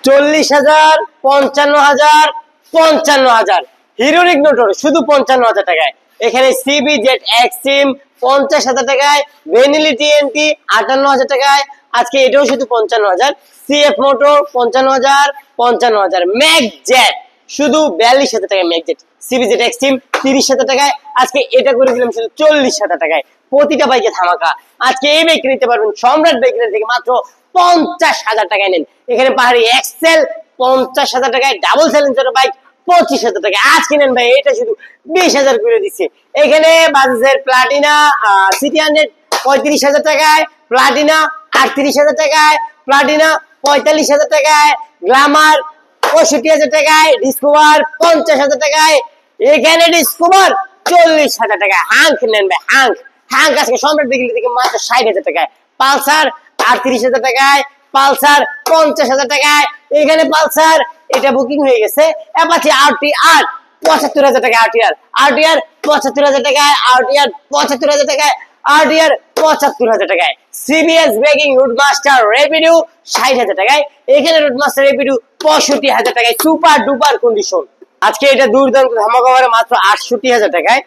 40,000, 55,000, 55,000। হিরোর ইগনোটর শুধু 55,000 টাকায়। এখানে সিবি জেড এক্সট্রিম 50,000 টাকায়, ভেনিলি টিএনটি 58,000 টাকায়। আজকে এটাও শুধু 55,000। CF motor 55,000, 55,000। ম্যাক জেট শুধু 42,000 টাকায় mach jet. CB Z Xtreme 30,000 টাকায়। আজকে এটা করে দিলাম শুধু 40,000 টাকায়। প্রতিটা বাইকে ধামাকা। আজকে এই বাইক নিতে পারবেন সম্রাট বাইকের থেকে মাত্র 50,000 টাকায়। নেন এখানে পাহাড়ি এক্সেল 50,000 টাকায়, ডাবল সাইলেন্সার বাইক 25,000 টাকায়। আজকে নেন ভাই এটা শুধু 20,000 করে দিচ্ছে। এখানে বাজাজের প্লাটিনা সিটি 100 35,000 টাকায়, প্লাটিনা 38,000 টাকায়, প্লাটিনা 45,000 টাকায়, গ্ল্যামার 65,000 টাকায়, ডিসকভার 50,000 টাকায়। এখানে ডিসকভার 40,000 টাকায়। হাঙ্ক নেন ভাই, হাঙ্ক হাঙ্ক আজকে সম্রাট বিক্রি থেকে মাত্র 60,000 টাকায়। পালসার 38,000 টাকায়, পালসার 50,000 টাকায়। এখানে পালসার এটা বুকিং হয়ে গেছে। অ্যাপাচি আরটিআর 75,000 টাকায়, আরটিআর 75,000 টাকায়, আরটিআর 75,000 টাকায়, আরটিআর 75,000 টাকায়। সিবিএস ব্রেকিং রুটমাস্টার রেপিডো 60,000 টাকায়। এখানে রুটমাস্টার রেপিডো 65,000 টাকায়, সুপার ডুপার কন্ডিশন। আজকে এটা দুর্দান্ত ধামাকা করে মাত্র 68,000 টাকায়।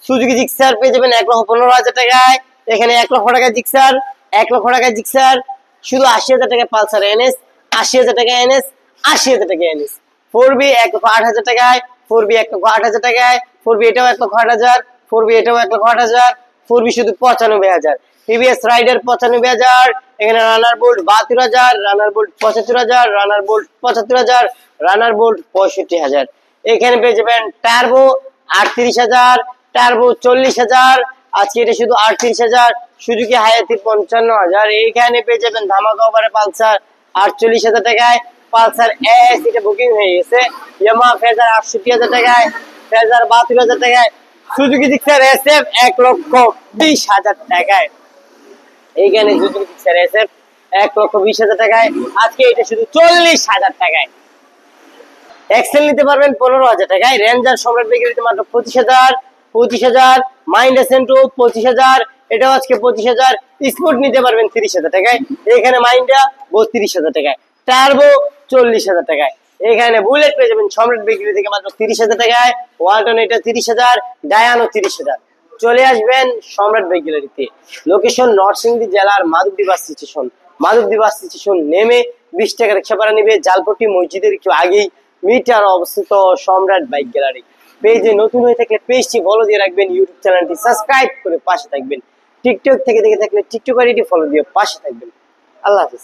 সুজুকি জিক্সার পেয়ে যাবেন 1,15,000 টাকায়। এখানে 1 লক্ষ টাকায় জিক্সার, 1 লক্ষ টাকায় জিক্সার শুধু 80,000 টাকায়। পালসার এনএস 80,000 টাকায়, এনএস 80,000 টাকায়, এনএস 4বি 1,08,000 টাকায়, 4বি 1,08,000 টাকায়, 4বি এটাও 1,08,000, 4বি এটাও 1,08,000, 4বি শুধু 95,000। TVS Raider 95,000। এখানে Runner Bolt 72,000, Runner Bolt 75,000, Runner Bolt 75,000, Runner Bolt 65,000। এখানে পেয়ে যাবেন টার্বো 38,000, টার্বো 40,000। আজকে এটা শুধু 38,000। সুজুকি হায়াতি 55,000। এইখানে পেয়ে যাবেন ধামাকা অফারে পালসার 48,000 টাকায়, পালসার এস এটা বুকিং হয়ে গেছে। ইয়ামাহা ফেজার 68,000 টাকায়, ফেজার 72,000 টাকায়। সুজুকি জিক্সার এসএফ 1,20,000 টাকায়। এইখানে সুজুকি জিক্সার এসএফ 1,20,000 টাকায়। আজকে এটা শুধু 40,000 টাকায়। এক্সেল নিতে পারবেন 15,000 টাকায়। রেঞ্জার সম্রাট বাইকের মাত্র 25,000, 25,000। মাইন্ডা সেন্ট্রো 25,000, এটাও আজকে 25,000। স্পোর্ট নিতে পারবেন 30,000 টাকায়। এখানে মাইন্ডা 32,000 টাকায়, টার্বো 40,000 টাকায়। এখানে বুলেট পেয়ে যাবেন সম্রাট বাইকের থেকে মাত্র 30,000 টাকায়। ওয়ালটন এটা 30,000, ডায়ানো 30,000। চলে আসবেন সম্রাট বাইক গ্যালারিতে। লোকেশন নরসিংদী জেলার Madhabdi bus station. Madhabdi bus station নেমে 20 টাকা রিক্সা ভাড়া নিবে। জালপট্টি মসজিদের একটু আগেই মিটার অবস্থিত সম্রাট বাইক গ্যালারি। পেজে নতুন হয়ে থাকলে পেজটি ফলো দিয়ে রাখবেন, ইউটিউব চ্যানেলটি সাবস্ক্রাইব করে পাশে থাকবেন। টিকটক থেকে দেখে থাকলে টিকটক আইডি ফলো দিয়ে পাশে থাকবেন। আল্লাহ হাফেজ।